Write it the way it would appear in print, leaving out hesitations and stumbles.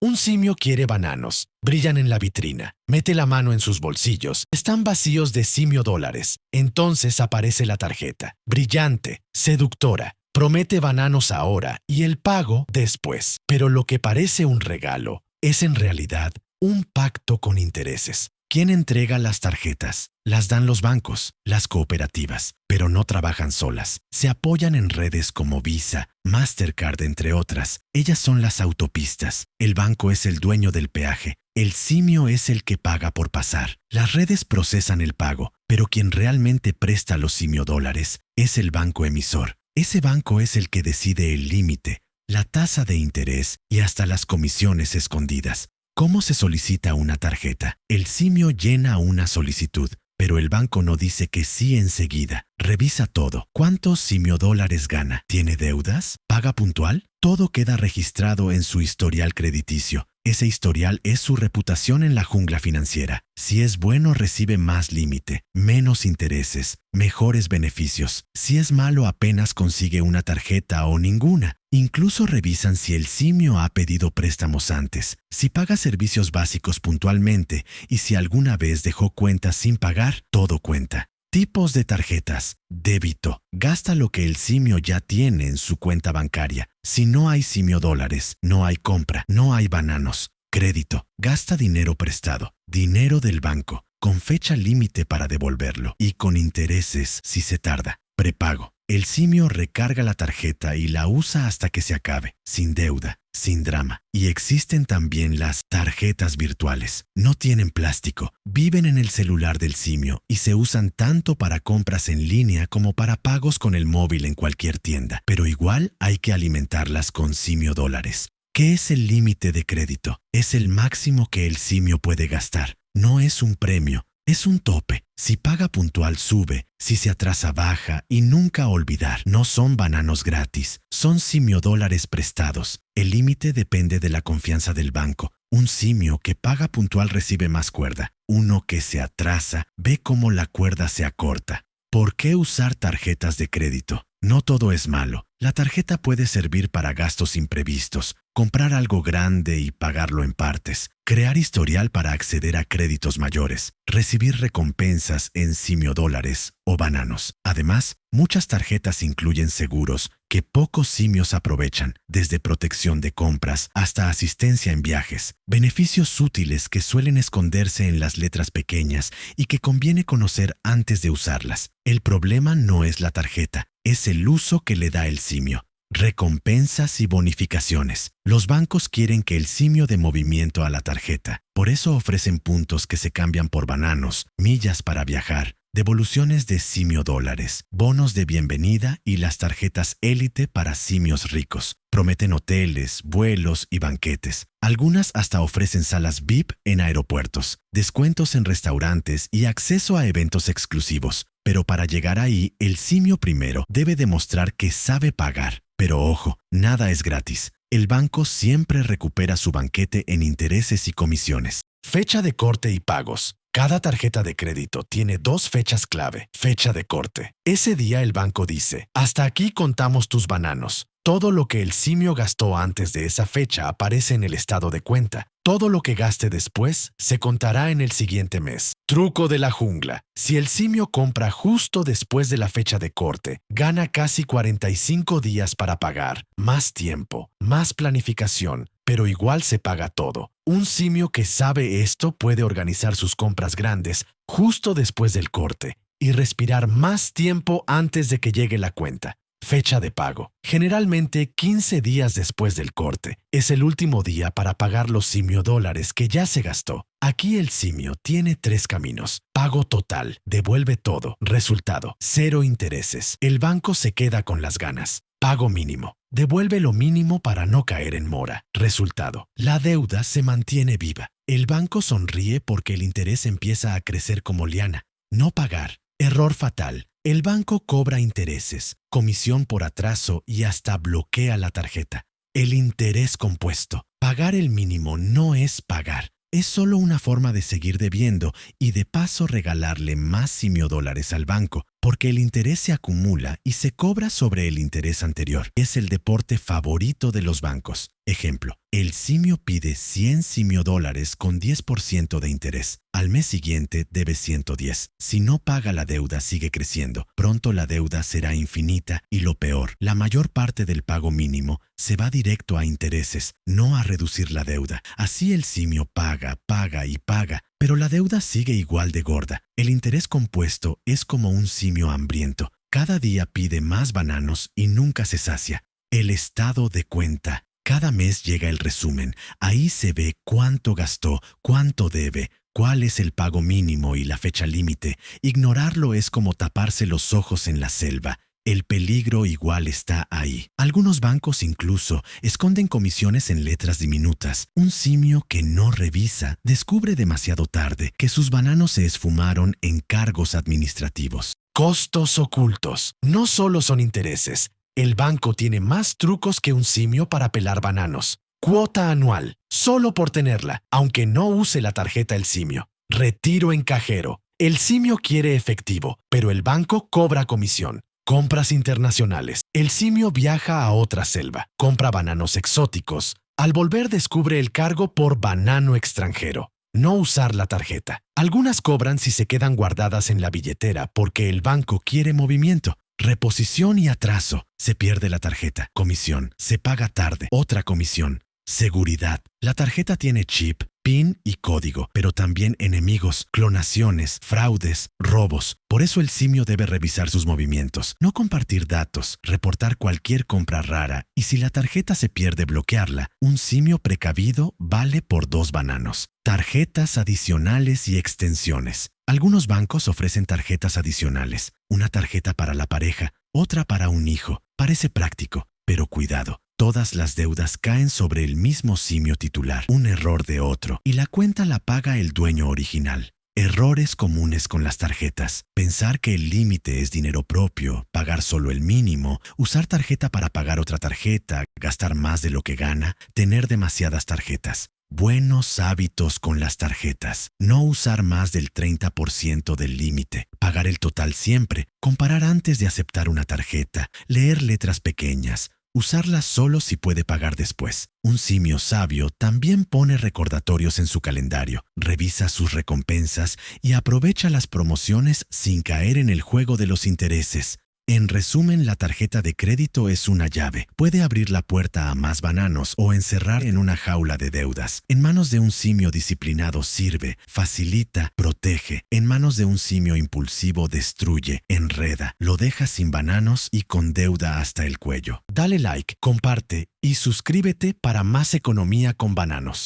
Un simio quiere bananos. Brillan en la vitrina. Mete la mano en sus bolsillos. Están vacíos de simio dólares. Entonces aparece la tarjeta. Brillante, seductora. Promete bananos ahora y el pago después. Pero lo que parece un regalo es en realidad un pacto con intereses. ¿Quién entrega las tarjetas? Las dan los bancos, las cooperativas, pero no trabajan solas. Se apoyan en redes como Visa, Mastercard, entre otras. Ellas son las autopistas. El banco es el dueño del peaje. El simio es el que paga por pasar. Las redes procesan el pago, pero quien realmente presta los simio dólares es el banco emisor. Ese banco es el que decide el límite, la tasa de interés y hasta las comisiones escondidas. ¿Cómo se solicita una tarjeta? El simio llena una solicitud, pero el banco no dice que sí enseguida. Revisa todo. ¿Cuántos simio dólares gana? ¿Tiene deudas? ¿Paga puntual? Todo queda registrado en su historial crediticio. Ese historial es su reputación en la jungla financiera. Si es bueno, recibe más límite, menos intereses, mejores beneficios. Si es malo, apenas consigue una tarjeta o ninguna. Incluso revisan si el simio ha pedido préstamos antes, si paga servicios básicos puntualmente y si alguna vez dejó cuentas sin pagar, todo cuenta. Tipos de tarjetas. Débito. Gasta lo que el simio ya tiene en su cuenta bancaria. Si no hay simio dólares, no hay compra, no hay bananos. Crédito. Gasta dinero prestado. Dinero del banco, con fecha límite para devolverlo y con intereses si se tarda. Prepago. El simio recarga la tarjeta y la usa hasta que se acabe, sin deuda, sin drama. Y existen también las tarjetas virtuales. No tienen plástico, viven en el celular del simio y se usan tanto para compras en línea como para pagos con el móvil en cualquier tienda. Pero igual hay que alimentarlas con simio dólares. ¿Qué es el límite de crédito? Es el máximo que el simio puede gastar. No es un premio. Es un tope. Si paga puntual, sube. Si se atrasa, baja. Y nunca olvidar, no son bananos gratis. Son simio dólares prestados. El límite depende de la confianza del banco. Un simio que paga puntual recibe más cuerda. Uno que se atrasa ve cómo la cuerda se acorta. ¿Por qué usar tarjetas de crédito? No todo es malo. La tarjeta puede servir para gastos imprevistos, comprar algo grande y pagarlo en partes, crear historial para acceder a créditos mayores, recibir recompensas en simio dólares o bananos. Además, muchas tarjetas incluyen seguros que pocos simios aprovechan, desde protección de compras hasta asistencia en viajes, beneficios útiles que suelen esconderse en las letras pequeñas y que conviene conocer antes de usarlas. El problema no es la tarjeta, es el uso que le da el simio. Recompensas y bonificaciones. Los bancos quieren que el simio dé movimiento a la tarjeta. Por eso ofrecen puntos que se cambian por bananos, millas para viajar, devoluciones de simio dólares, bonos de bienvenida y las tarjetas élite para simios ricos. Prometen hoteles, vuelos y banquetes. Algunas hasta ofrecen salas VIP en aeropuertos, descuentos en restaurantes y acceso a eventos exclusivos. Pero para llegar ahí, el simio primero debe demostrar que sabe pagar. Pero ojo, nada es gratis. El banco siempre recupera su banquete en intereses y comisiones. Fecha de corte y pagos. Cada tarjeta de crédito tiene dos fechas clave. Fecha de corte. Ese día el banco dice, hasta aquí contamos tus bananos. Todo lo que el simio gastó antes de esa fecha aparece en el estado de cuenta. Todo lo que gaste después se contará en el siguiente mes. Truco de la jungla. Si el simio compra justo después de la fecha de corte, gana casi 45 días para pagar. Más tiempo, más planificación, pero igual se paga todo. Un simio que sabe esto puede organizar sus compras grandes justo después del corte y respirar más tiempo antes de que llegue la cuenta. Fecha de pago. Generalmente 15 días después del corte. Es el último día para pagar los simio dólares que ya se gastó. Aquí el simio tiene 3 caminos. Pago total. Devuelve todo. Resultado. 0 intereses. El banco se queda con las ganas. Pago mínimo. Devuelve lo mínimo para no caer en mora. Resultado. La deuda se mantiene viva. El banco sonríe porque el interés empieza a crecer como liana. No pagar. Error fatal. El banco cobra intereses, comisión por atraso y hasta bloquea la tarjeta. El interés compuesto. Pagar el mínimo no es pagar. Es solo una forma de seguir debiendo y de paso regalarle más simio dólares al banco, porque el interés se acumula y se cobra sobre el interés anterior. Es el deporte favorito de los bancos. Ejemplo, el simio pide 100 simio dólares con 10% de interés. Al mes siguiente debe 110. Si no paga la deuda sigue creciendo. Pronto la deuda será infinita y lo peor, la mayor parte del pago mínimo se va directo a intereses, no a reducir la deuda. Así el simio paga, paga y paga, pero la deuda sigue igual de gorda. El interés compuesto es como un simio hambriento. Cada día pide más bananos y nunca se sacia. El estado de cuenta. Cada mes llega el resumen. Ahí se ve cuánto gastó, cuánto debe, cuál es el pago mínimo y la fecha límite. Ignorarlo es como taparse los ojos en la selva. El peligro igual está ahí. Algunos bancos incluso esconden comisiones en letras diminutas. Un simio que no revisa descubre demasiado tarde que sus bananos se esfumaron en cargos administrativos. Costos ocultos. No solo son intereses. El banco tiene más trucos que un simio para pelar bananos. Cuota anual, solo por tenerla, aunque no use la tarjeta el simio. Retiro en cajero. El simio quiere efectivo, pero el banco cobra comisión. Compras internacionales. El simio viaja a otra selva. Compra bananos exóticos. Al volver descubre el cargo por banano extranjero. No usar la tarjeta. Algunas cobran si se quedan guardadas en la billetera porque el banco quiere movimiento. Reposición y atraso. Se pierde la tarjeta. Comisión. Se paga tarde. Otra comisión. Seguridad. La tarjeta tiene chip, PIN y código, pero también enemigos, clonaciones, fraudes, robos. Por eso el simio debe revisar sus movimientos, no compartir datos, reportar cualquier compra rara y si la tarjeta se pierde, bloquearla. Un simio precavido vale por 2 bananos. Tarjetas adicionales y extensiones. Algunos bancos ofrecen tarjetas adicionales. Una tarjeta para la pareja, otra para un hijo. Parece práctico, pero cuidado. Todas las deudas caen sobre el mismo simio titular, un error de otro, y la cuenta la paga el dueño original. Errores comunes con las tarjetas. Pensar que el límite es dinero propio, pagar solo el mínimo, usar tarjeta para pagar otra tarjeta, gastar más de lo que gana, tener demasiadas tarjetas. Buenos hábitos con las tarjetas. No usar más del 30% del límite. Pagar el total siempre. Comparar antes de aceptar una tarjeta. Leer letras pequeñas. Usarla solo si puede pagar después. Un simio sabio también pone recordatorios en su calendario, revisa sus recompensas y aprovecha las promociones sin caer en el juego de los intereses. En resumen, la tarjeta de crédito es una llave. Puede abrir la puerta a más bananos o encerrar en una jaula de deudas. En manos de un simio disciplinado sirve, facilita, protege. En manos de un simio impulsivo destruye, enreda, lo deja sin bananos y con deuda hasta el cuello. Dale like, comparte y suscríbete para más economía con bananos.